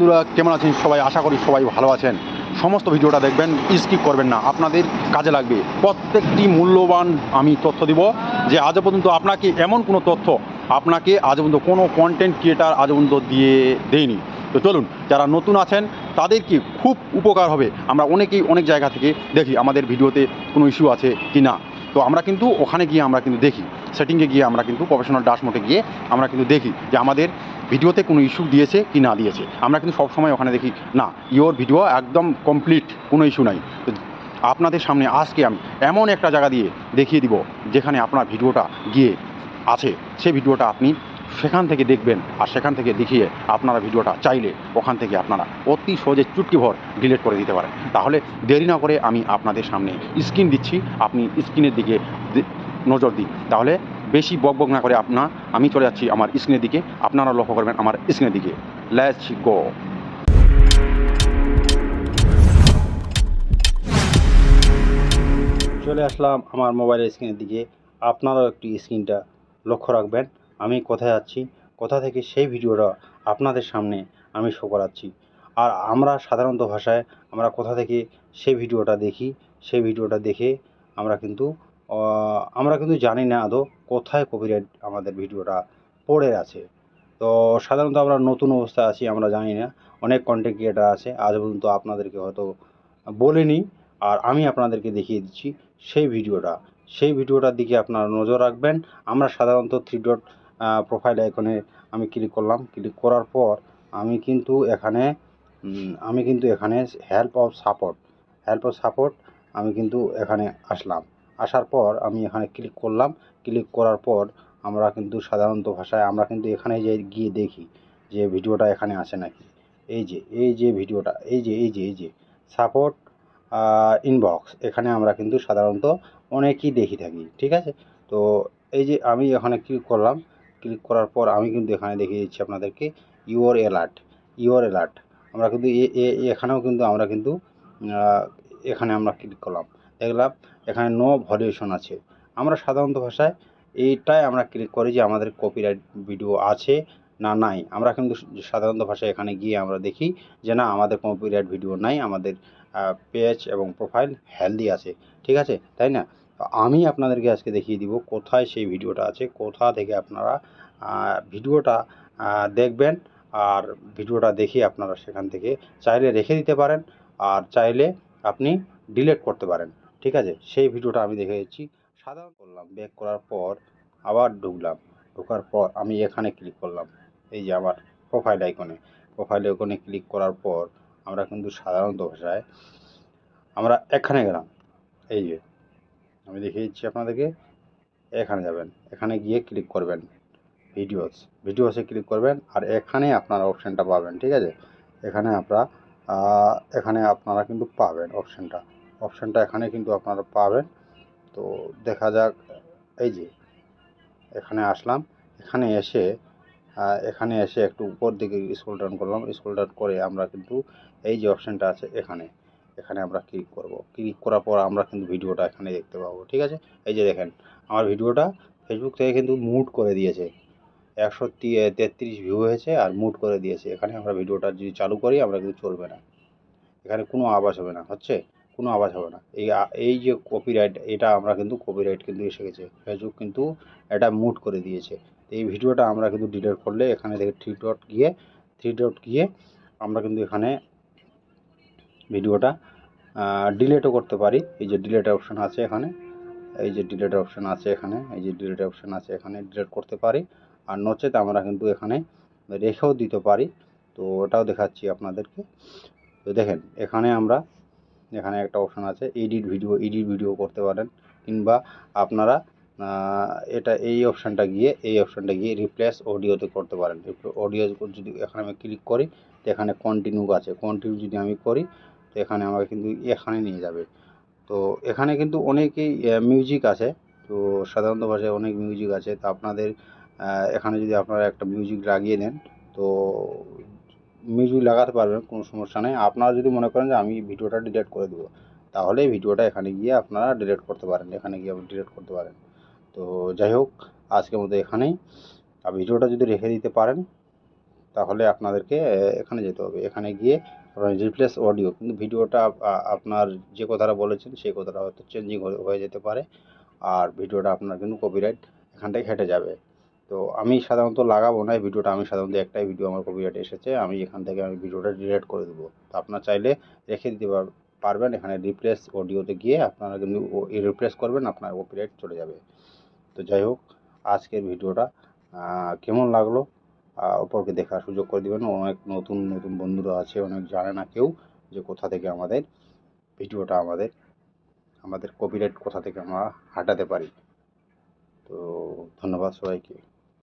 বন্ধুরা কেমন আছেন সবাই? আশা করি সবাই ভালো আছেন। সমস্ত ভিডিওটা দেখবেন, স্কিপ করবেন না, আপনাদের কাজে লাগবে। প্রত্যেকটি মূল্যবান আমি তথ্য দিব, যে আজও পর্যন্ত আপনাকে এমন কোনো তথ্য আপনাকে আজও পর্যন্ত কোনো কন্টেন্ট ক্রিয়েটার আজও পর্যন্ত দিয়ে দেয়নি। তো চলুন, যারা নতুন আছেন তাদেরকে খুব উপকার হবে। আমরা অনেকেই অনেক জায়গা থেকে দেখি আমাদের ভিডিওতে কোনো ইস্যু আছে কি না, তো আমরা কিন্তু ওখানে গিয়ে আমরা কিন্তু দেখি, সেটিংয়ে গিয়ে আমরা কিন্তু প্রফেশনাল ড্যাশবোর্ডে গিয়ে আমরা কিন্তু দেখি যে আমাদের ভিডিওতে কোনো ইস্যু দিয়েছে কি না দিয়েছে। আমরা কিন্তু সবসময় ওখানে দেখি না, ইওর ভিডিও একদম কমপ্লিট, কোনো ইস্যু নাই। তো আপনাদের সামনে আজকে আমি এমন একটা জায়গা দিয়ে দেখিয়ে দিব যেখানে আপনার ভিডিওটা গিয়ে আছে, সেই ভিডিওটা আপনি সেখান থেকে দেখবেন, আর সেখান থেকে দেখিয়ে আপনারা ভিডিওটা চাইলে ওখান থেকে আপনারা অতি সহজে চুটকি ভর ডিলিট করে দিতে পারেন। তাহলে দেরি না করে আমি আপনাদের সামনে স্ক্রিন দিচ্ছি, আপনি স্ক্রিনের দিকে নজর দিন। তাহলে বেশি বকবক না করে আমি চলে যাচ্ছি আমার স্ক্রিনের দিকে, আপনারা লক্ষ্য করবেন আমার স্ক্রিনের দিকে। Let's go. চলে আসলাম আমার মোবাইলের স্ক্রিনের দিকে। আপনারাও একটু স্ক্রিনটা লক্ষ্য রাখবেন, আমি কোথায় আছি, কোথা থেকে সেই ভিডিওটা আপনাদের সামনে আমি শো করাচ্ছি। আর আমরা সাধারণত ভাষায় আমরা কোথা থেকে সেই ভিডিওটা দেখি, সেই ভিডিওটা দেখে আমরা কিন্তু জানি না আদৌ কোথায় কপিরাইট আমাদের ভিডিওটা পড়ে আছে। তো সাধারণত আমরা নতুন অবস্থায় আছি, আমরা জানি না। অনেক কন্টেন্ট ক্রিয়েটার আছে, আজ পর্যন্ত আপনাদেরকে হয়তো বলিনি, আর আমি আপনাদেরকে দেখিয়ে দিচ্ছি সেই ভিডিওটার দিকে আপনারা নজর রাখবেন। আমরা সাধারণত থ্রি ডট প্রোফাইল আইকনে আমি ক্লিক করলাম। ক্লিক করার পর আমি কিন্তু এখানে হেল্প অফ সাপোর্ট আমি কিন্তু এখানে আসলাম। আসার পর আমি এখানে ক্লিক করলাম। ক্লিক করার পর আমরা কিন্তু সাধারণত ভাষায় আমরা কিন্তু এখানে গিয়ে দেখি যে ভিডিওটা এখানে আছে নাকি। এই যে ভিডিওটা, এই যে সাপোর্ট ইনবক্স, এখানে আমরা কিন্তু সাধারণত অনেকেই দেখি থাকি, ঠিক আছে। তো এই যে আমি এখানে ক্লিক করলাম। ক্লিক করার পর আমি কিন্তু এখানে দেখিয়ে দিচ্ছি আপনাদেরকে ইওর অ্যালার্ট। আমরা কিন্তু এখানেও কিন্তু আমরা কিন্তু এখানে আমরা ক্লিক করলাম, দেখলাম এখানে নো ভ্যালুয়েশন আছে। আমরা সাধারণত ভাষায় এইটাই আমরা ক্লিক করি যে আমাদের কপিরাইট ভিডিও আছে না নাই। আমরা কিন্তু সাধারণত ভাষায় এখানে গিয়ে আমরা দেখি যে না, আমাদের কপিরাইট ভিডিও নাই, আমাদের পেজ এবং প্রোফাইল হেলদি আছে, ঠিক আছে, তাই না। আমি আপনাদেরকে আজকে দেখিয়ে দিব কোথায় সেই ভিডিওটা আছে, কোথা থেকে আপনারা ভিডিওটা দেখবেন। আর ভিডিওটা দেখে আপনারা সেখান থেকে চাইলে রেখে দিতে পারেন, আর চাইলে আপনি ডিলিট করতে পারেন, ঠিক আছে। সেই ভিডিওটা আমি দেখে দিচ্ছি। সাধারণ করলাম, ব্যাক করার পর আবার ঢোকার পর আমি এখানে ক্লিক করলাম, এই যে আমার প্রোফাইল আইকনে ক্লিক করার পর আমরা কিন্তু সাধারণত ভাষায় আমরা এখানে গেলাম। এই যে আমি দেখিয়ে দিচ্ছি আপনাদেরকে, এখানে যাবেন, এখানে গিয়ে ক্লিক করবেন ভিডিওসে ক্লিক করবেন, আর এখানে আপনারা অপশানটা পাবেন, ঠিক আছে। এখানে আপনারা কিন্তু পাবেন অপশানটা এখানে কিন্তু আপনারা পাবেন। তো দেখা যাক, এই যে এখানে আসলাম। এখানে এসে একটু উপর দিকে স্ক্রল ডাউন করলাম। স্ক্রল ডাউন করে আমরা কিন্তু এই যে অপশানটা আছে এখানে আমরা ক্লিক করব। ক্লিক করার পর আমরা কিন্তু ভিডিওটা এখানে দেখতে পাবো, ঠিক আছে। এই যে দেখেন, আমার ভিডিওটা ফেসবুক থেকে কিন্তু মুট করে দিয়েছে, 133 ভিউ হয়েছে আর মুট করে দিয়েছে। এখানে আমরা ভিডিওটা যদি চালু করি আমরা কিন্তু চলবে না, এখানে কোনো আওয়াজ হবে না, কোনো আওয়াজ হবে না। এই যে কপিরাইট, এটা আমরা কিন্তু কপিরাইট কিন্তু এসে গেছে, ফেসবুক কিন্তু এটা মুট করে দিয়েছে। এই ভিডিওটা আমরা কিন্তু ডিলিট করলে এখানে দেখে থ্রি ডট গিয়ে আমরা কিন্তু এখানে ভিডিওটা ডিলিটও করতে পারি। এই যে ডিলিট অপশান আছে এখানে, ডিলিট করতে পারি। আর নচেত আমরা কিন্তু এখানে রেখেও দিতে পারি। তো ওটাও দেখাচ্ছি আপনাদেরকে। তো দেখেন, এখানে একটা অপশান আছে এডিট ভিডিও করতে পারেন, কিংবা আপনারা এই অপশানটা গিয়ে রিপ্লেস অডিওতে করতে পারেন। অডিও যদি এখানে আমি ক্লিক করি তো এখানে কন্টিনিউ যদি আমি করি তো এখানে আমাকে কিন্তু এখানে নিয়ে যাবে। তো এখানে কিন্তু অনেকেই মিউজিক আছে, তো সাধারণত ভাষায় অনেক মিউজিক আছে। তো আপনাদের এখানে যদি আপনারা একটা মিউজিক লাগিয়ে নেন তো মিউজিক লাগাতে পারবেন, কোনো সমস্যা নেই। আপনারা যদি মনে করেন যে আমি ভিডিওটা ডিলিট করে দেবো, তাহলে ভিডিওটা এখানে গিয়ে আপনারা ডিলিট করতে পারেন, তো যাই হোক, আজকের মতো এখানেই। আর ভিডিওটা যদি রেখে দিতে পারেন তাহলে আপনাদেরকে এখানে যেতে হবে। এখানে গিয়ে আপনার রিপ্লেস অডিও, কিন্তু ভিডিওটা আপনার যে কথাটা বলেছেন সেই কথাটা হয়তো চেঞ্জিং হয়ে যেতে পারে, আর ভিডিওটা আপনার কিন্তু কপিরাইট এখান থেকে হেঁটে যাবে। তো আমি সাধারণত লাগাবো না এই ভিডিওটা, আমি সাধারণত একটাই ভিডিও আমার কপিরাইট এসেছে, আমি এখান থেকে ভিডিওটা ডিলিট করে দেবো। তো আপনারা চাইলে রেখে দিতে পারবেন। এখানে রিপ্লেস অডিওতে গিয়ে আপনারা কিন্তু রিপ্লেস করবেন, আপনার কপিরাইট চলে যাবে। তো যাই হোক, আজকের ভিডিওটা কেমন লাগলো অপরকে দেখার সুযোগ করে দিবেন। অনেক নতুন নতুন বন্ধুরা আছে, অনেক জানে না কেউ যে কোথা থেকে আমাদের ভিডিওটা আমাদের কপিরাইট কোথা থেকে আমরা হাঁটাতে পারি। তো ধন্যবাদ সবাইকে।